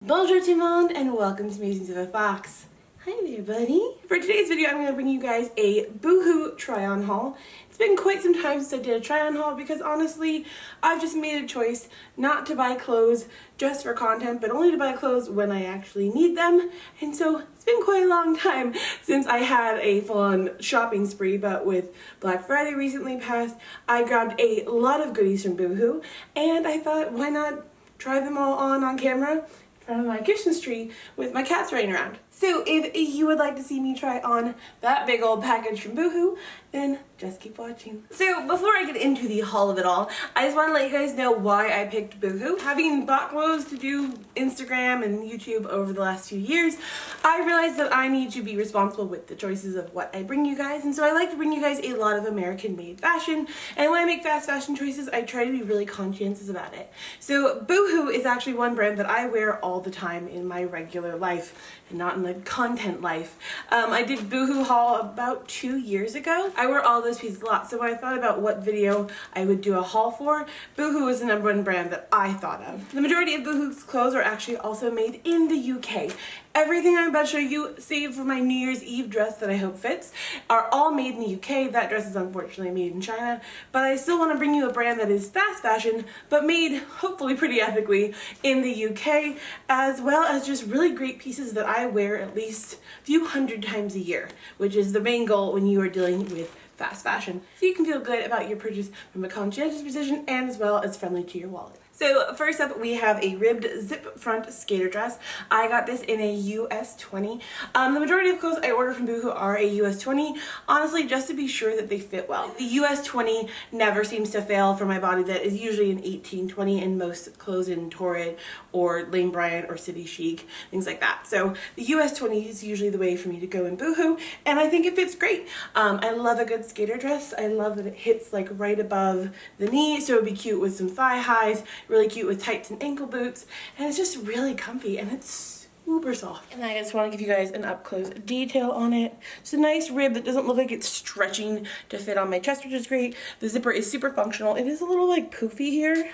Bonjour tout monde and welcome to Musings of a Fox. Hi there, buddy. For today's video, I'm going to bring you guys a Boohoo try-on haul. It's been quite some time since I did a try-on haul because honestly, I've just made a choice not to buy clothes just for content, but only to buy clothes when I actually need them. And so it's been quite a long time since I had a full-on shopping spree, but with Black Friday recently passed, I grabbed a lot of goodies from Boohoo, and I thought, why not try them all on camera in front of my Christmas tree with my cats running around. So if you would like to see me try on that big old package from Boohoo, then just keep watching. So before I get into the haul of it all, I just want to let you guys know why I picked Boohoo. Having bought clothes to do Instagram and YouTube over the last few years, I realized that I need to be responsible with the choices of what I bring you guys, and so I like to bring you guys a lot of American-made fashion, and when I make fast fashion choices, I try to be really conscientious about it. So Boohoo is actually one brand that I wear all the time in my regular life, and not in the content life. I did Boohoo haul about 2 years ago. I wear all those pieces a lot, so when I thought about what video I would do a haul for, Boohoo was the #1 brand that I thought of. The majority of Boohoo's clothes are actually also made in the UK. Everything I'm about to show you, save for my New Year's Eve dress that I hope fits, are all made in the UK. That dress is unfortunately made in China, but I still want to bring you a brand that is fast fashion, but made hopefully pretty ethically in the UK, as well as just really great pieces that I wear at least a few hundred times a year, which is the main goal when you are dealing with fast fashion. So you can feel good about your purchase from a conscientious position and as well as friendly to your wallet. So first up, we have a ribbed zip front skater dress. I got this in a US 20. The majority of clothes I order from Boohoo are a US 20, honestly just to be sure that they fit well. The US 20 never seems to fail for my body that is usually an 18-20 in most clothes in Torrid or Lane Bryant or City Chic, things like that. So the US 20 is usually the way for me to go in Boohoo, and I think it fits great. I love a good skater dress. I love that it hits like right above the knee, so it would be cute with some thigh highs, really cute with tights and ankle boots, and it's just really comfy and it's super soft. And I just want to give you guys an up close detail on it. It's a nice rib that doesn't look like it's stretching to fit on my chest, which is great. The zipper is super functional. It is a little like poofy here,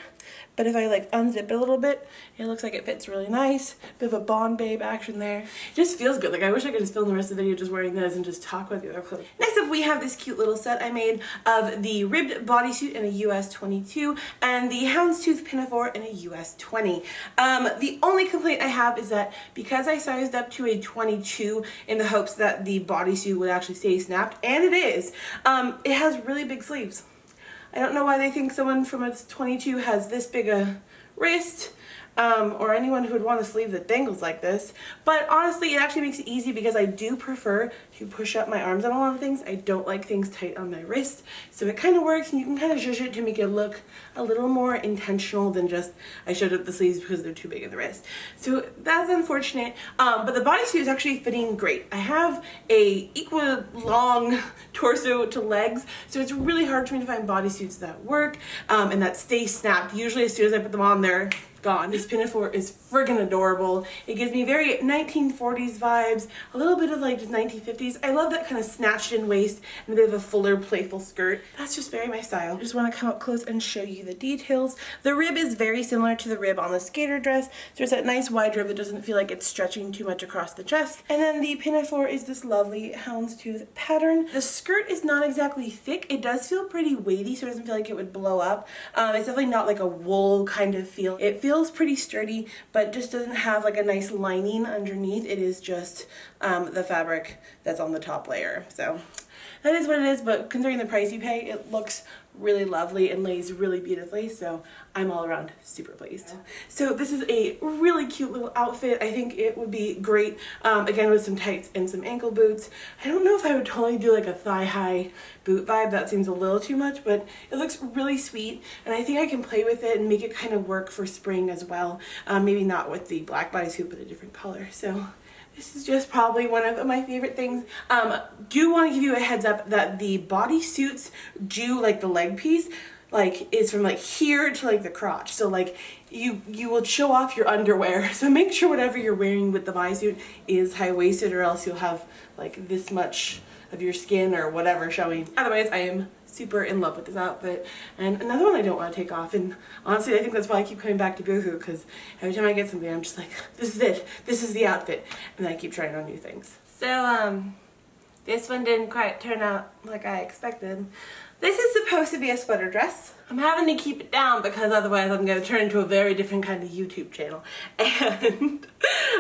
but if I like unzip it a little bit, it looks like it fits really nice. Bit of a Bond Babe action there. It just feels good. Like I wish I could just film the rest of the video just wearing this and just talk about the other clothes. Next up, we have this cute little set I made of the ribbed bodysuit in a US 22 and the Houndstooth Pinafore in a US 20. The only complaint I have is that because I sized up to a 22 in the hopes that the bodysuit would actually stay snapped, and it is, it has really big sleeves. I don't know why they think someone from a 22 has this big a wrist, or anyone who would want a sleeve that dangles like this, but honestly it actually makes it easy because I do prefer to push up my arms on a lot of things. I don't like things tight on my wrist, so it kind of works, and you can kind of zhuzh it to make it look a little more intentional than just I showed up the sleeves because they're too big in the wrist. So that's unfortunate, but the bodysuit is actually fitting great. I have a equal long torso to legs, so it's really hard for me to find bodysuits that work and that stay snapped. Usually as soon as I put them on, they're gone. This pinafore is friggin' adorable. It gives me very 1940s vibes, a little bit of like just 1950s. I love that kind of snatched in waist and a bit of a fuller, playful skirt. That's just very my style. I just want to come up close and show you the details. The rib is very similar to the rib on the skater dress. So there's that nice wide rib that doesn't feel like it's stretching too much across the chest. And then the pinafore is this lovely houndstooth pattern. The skirt is not exactly thick. It does feel pretty weighty, so it doesn't feel like it would blow up. It's definitely not like a wool kind of feel. It feels pretty sturdy, but just doesn't have like a nice lining underneath. It is just the fabric that's on the top layer. So that is what it is, but considering the price you pay, it looks really lovely and lays really beautifully, so I'm all around super pleased. So this is a really cute little outfit. I think it would be great, again, with some tights and some ankle boots. I don't know if I would totally do like a thigh-high boot vibe. That seems a little too much, but it looks really sweet, and I think I can play with it and make it kind of work for spring as well. Maybe not with the black bodysuit, but a different color. So this is just probably one of my favorite things. Do want to give you a heads up that the bodysuits do like the leg piece like is from like here to like the crotch, so like you will show off your underwear, so make sure whatever you're wearing with the bodysuit is high-waisted, or else you'll have like this much of your skin or whatever showing. Otherwise I am super in love with this outfit. And another one I don't want to take off, and honestly I think that's why I keep coming back to Boohoo, because every time I get something I'm just like, this is it, this is the outfit, and then I keep trying on new things. So this one didn't quite turn out like I expected. This is supposed to be a sweater dress. I'm having to keep it down because otherwise I'm going to turn into a very different kind of YouTube channel. And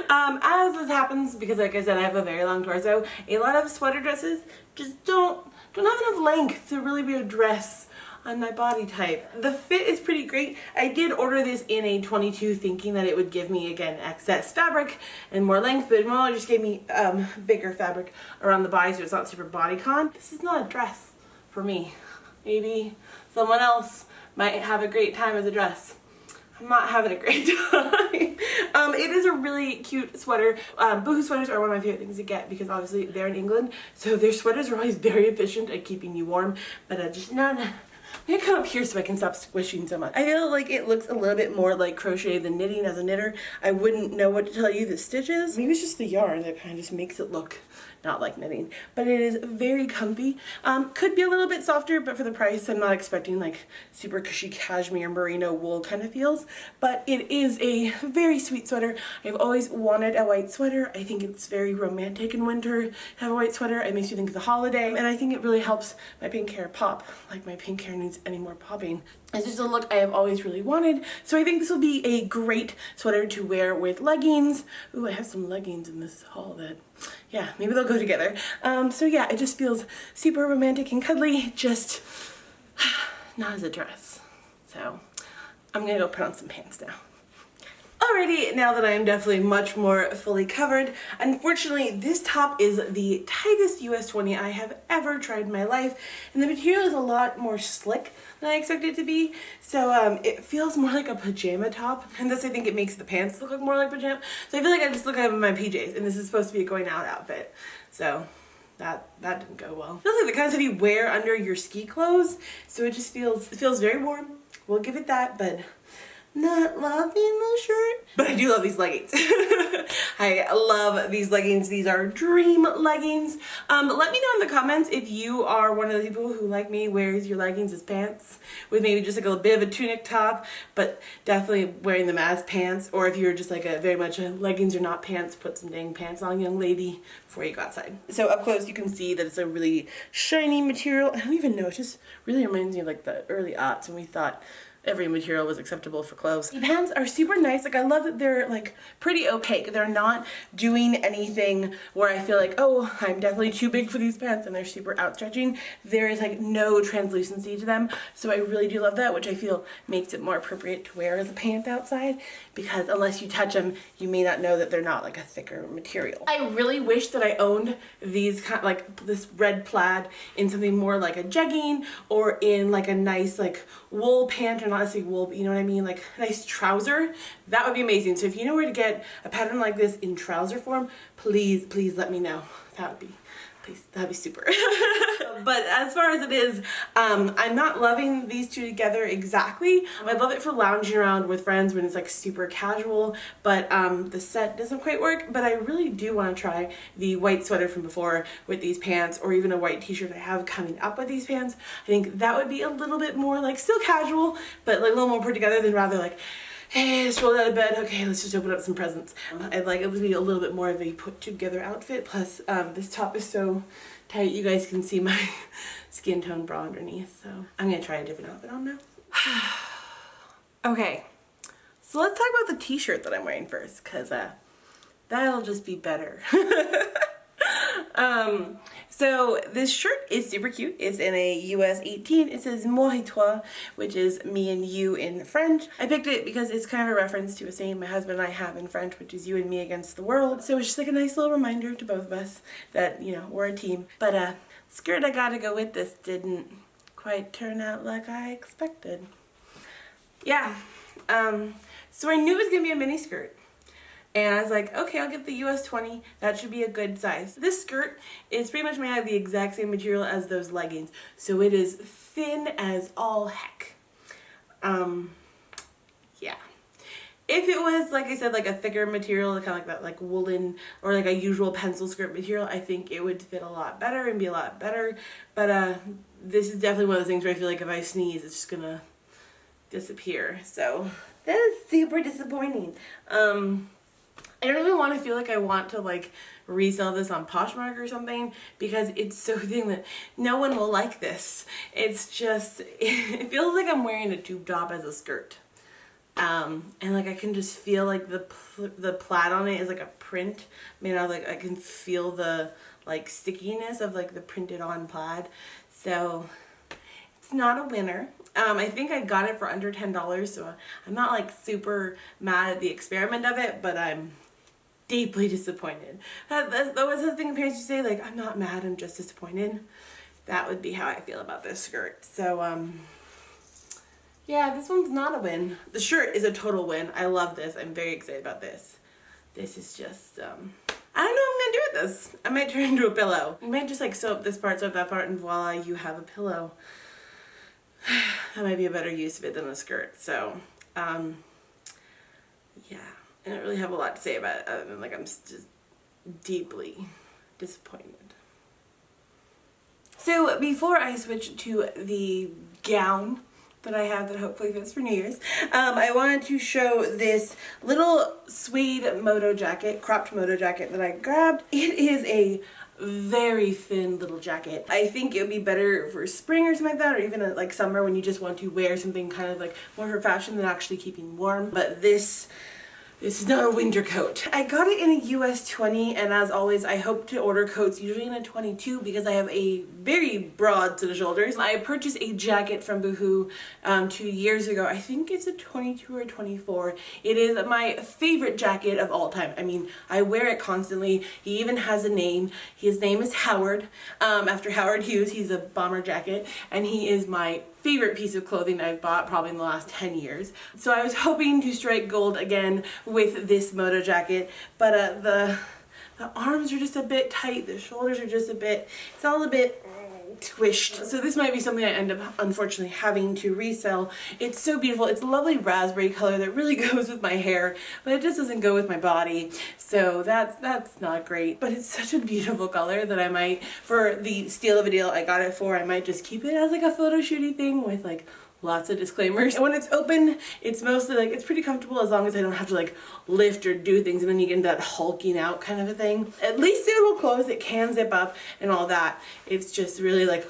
as this happens, because like I said I have a very long torso, a lot of sweater dresses just don't have enough length to really be a dress on my body type. The fit is pretty great. I did order this in a 22 thinking that it would give me, again, excess fabric and more length, but it just gave me bigger fabric around the body so it's not super bodycon. This is not a dress for me. Maybe someone else might have a great time as a dress. I'm not having a great time. It is a really cute sweater. Boohoo sweaters are one of my favorite things to get because obviously they're in England, so their sweaters are always very efficient at keeping you warm, but just not. I'm gonna come up here so I can stop squishing so much. I feel like it looks a little bit more like crochet than knitting. As a knitter, I wouldn't know what to tell you the stitches. Maybe it's just the yarn that kind of just makes it look not like knitting, but it is very comfy. Could be a little bit softer, but for the price I'm not expecting like super cushy cashmere merino wool kind of feels, but it is a very sweet sweater. I've always wanted a white sweater. I think it's very romantic in winter to have a white sweater. It makes you think of the holiday, and I think it really helps my pink hair pop, like my pink hair needs any more popping. It's just a look I have always really wanted, so I think this will be a great sweater to wear with leggings. Ooh, I have some leggings in this haul that, yeah, maybe they'll go together. So yeah, it just feels super romantic and cuddly, just not as a dress. So I'm gonna go put on some pants now. Alrighty, now that I am definitely much more fully covered, unfortunately this top is the tightest US 20 I have ever tried in my life, and the material is a lot more slick than I expected it to be, so it feels more like a pajama top, and thus I think it makes the pants look more like pajama, so I feel like I just look like I'm in my PJs, and this is supposed to be a going out outfit, so that didn't go well. It feels like the kind of stuff you wear under your ski clothes, so it just feels very warm, we'll give it that, but not loving the shirt. But I do love these leggings. I love these leggings. These are dream leggings. Let me know in the comments if you are one of the people who, like me, wears your leggings as pants with maybe just like a bit of a tunic top, but definitely wearing them as pants, or if you're just like a very much a leggings are not pants, put some dang pants on, young lady, before you go outside. So up close you can see that it's a really shiny material. I don't even know, it just really reminds me of like the early aughts when we thought every material was acceptable for clothes. The pants are super nice. Like I love that they're like pretty opaque. They're not doing anything where I feel like, oh, I'm definitely too big for these pants, and they're super outstretching. There is like no translucency to them. So I really do love that, which I feel makes it more appropriate to wear as a pant outside, because unless you touch them, you may not know that they're not like a thicker material. I really wish that I owned these kind of like this red plaid in something more like a jegging, or in like a nice like wool pant, or not necessarily wool, but you know what I mean, like a nice trouser. That would be amazing. So if you know where to get a pattern like this in trouser form, please let me know. That would be, please, that'd be super. But as far as it is, I'm not loving these two together exactly. I love it for lounging around with friends when it's like super casual, but the set doesn't quite work. But I really do want to try the white sweater from before with these pants, or even a white t-shirt I have coming up with these pants. I think that would be a little bit more like still casual, but like a little more put together than rather like, hey, just rolled out of bed, okay, let's just open up some presents. I'd like it to be a little bit more of a put together outfit, plus this top is so tight you guys can see my skin tone bra underneath, so I'm gonna try a different outfit on now. Okay, so let's talk about the t-shirt that I'm wearing first, because that'll just be better. So this shirt is super cute. It's in a US 18. It says moi et toi, which is me and you in French. I picked it because it's kind of a reference to a saying my husband and I have in French, which is you and me against the world. So it's just like a nice little reminder to both of us that, you know, we're a team. But skirt I got to go with this didn't quite turn out like I expected. Yeah. So I knew it was going to be a mini skirt. And I was like, okay, I'll get the US 20. That should be a good size. This skirt is pretty much made out of the exact same material as those leggings. So it is thin as all heck. Yeah. If it was, like I said, like a thicker material, kind of like that, like woolen or like a usual pencil skirt material, I think it would fit a lot better and be a lot better. But this is definitely one of those things where I feel like if I sneeze, it's just gonna disappear. So that is super disappointing. I don't even want to feel like I want to like resell this on Poshmark or something, because it's so thin that no one will like this. It's just, it feels like I'm wearing a tube top as a skirt. And like I can just feel like the plaid on it is like a print made out of, like, I can feel the like stickiness of like the printed on plaid. So it's not a winner. I think I got it for under $10, so I'm not like super mad at the experiment of it, but I'm deeply disappointed. That was the thing parents used to say, like, I'm not mad, I'm just disappointed. That would be how I feel about this skirt. So yeah, this one's not a win. The shirt is a total win. I love this. I'm very excited about this. This is just, I don't know what I'm gonna do with this. I might turn it into a pillow. I might just like sew up this part, sew up that part, and voila, you have a pillow. That might be a better use of it than a skirt. So, yeah, I don't really have a lot to say about it other than like I'm just deeply disappointed. So before I switch to the gown that I have that hopefully fits for New Year's, I wanted to show this little suede Moto jacket, cropped Moto jacket that I grabbed. It is a very thin little jacket. I think it would be better for spring or something like that, or even like summer when you just want to wear something kind of like more for fashion than actually keeping warm. But this is not a winter coat. I got it in a US 20, and as always I hope to order coats usually in a 22 because I have a very broad set of shoulders. I purchased a jacket from Boohoo 2 years ago. I think it's a 22 or 24. It is my favorite jacket of all time. I mean, I wear it constantly. He even has a name. His name is Howard, after Howard Hughes. He's a bomber jacket, and he is my favorite piece of clothing I've bought probably in the last 10 years. So I was hoping to strike gold again with this Moto jacket, but the arms are just a bit tight, the shoulders are just a bit, it's all a bit squished. So this might be something I end up unfortunately having to resell. It's so beautiful. It's a lovely raspberry color that really goes with my hair, but it just doesn't go with my body. So that's not great, but it's such a beautiful color that I might, for the steal of a deal I got it for, I might just keep it as like a photo shooty thing with like lots of disclaimers. And when it's open, it's mostly like, it's pretty comfortable as long as I don't have to like lift or do things, and then you get into that hulking out kind of a thing. At least it will close, it can zip up and all that. It's just really like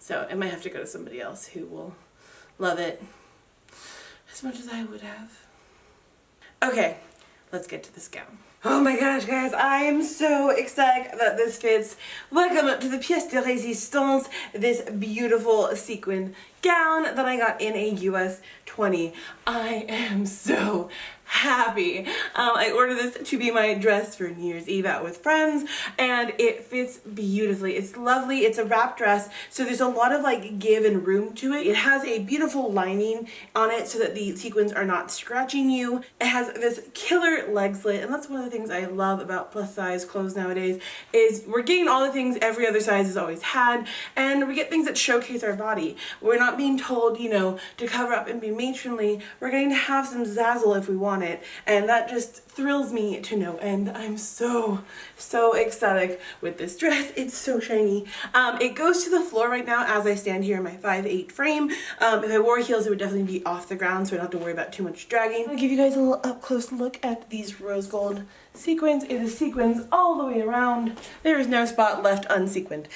so I might have to go to somebody else who will love it as much as I would have. Okay, let's get to this gown. Oh my gosh, guys, I am so ecstatic that this fits. Welcome to the pièce de résistance, this beautiful sequin gown that I got in a US 20. I am so happy. I ordered this to be my dress for New Year's Eve out with friends, and it fits beautifully. It's lovely. It's a wrap dress, so there's a lot of like give and room to it. It has a beautiful lining on it so that the sequins are not scratching you. It has this killer leg slit, and that's one of the things I love about plus size clothes nowadays, is we're getting all the things every other size has always had, and we get things that showcase our body. We're not being told, you know, to cover up and be matronly. We're getting to have some zazzle if we want it, and that just thrills me to no end. I'm so ecstatic with this dress. It's so shiny. It goes to the floor right now as I stand here in my 5'8" frame. If I wore heels, it would definitely be off the ground, so I don't have to worry about too much dragging. I'll give you guys a little up close look at these rose gold sequins. It is sequins all the way around. There is no spot left unsequined.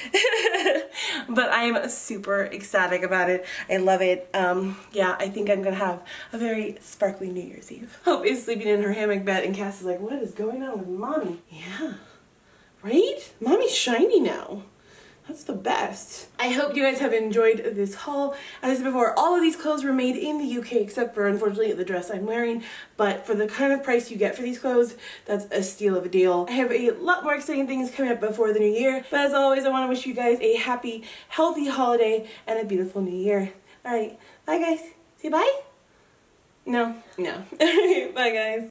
But I am super ecstatic about it. I love it. Yeah, I think I'm gonna have a very sparkly New Year's Eve. Hope is sleeping in her hammock bed, and Cass is like, what is going on with mommy? Yeah, right? Mommy's shiny now. That's the best. I hope you guys have enjoyed this haul. As I said before, all of these clothes were made in the UK except for, unfortunately, the dress I'm wearing. But for the kind of price you get for these clothes, that's a steal of a deal. I have a lot more exciting things coming up before the new year. But as always, I want to wish you guys a happy, healthy holiday and a beautiful new year. Alright, bye guys. Say bye? No. Bye guys.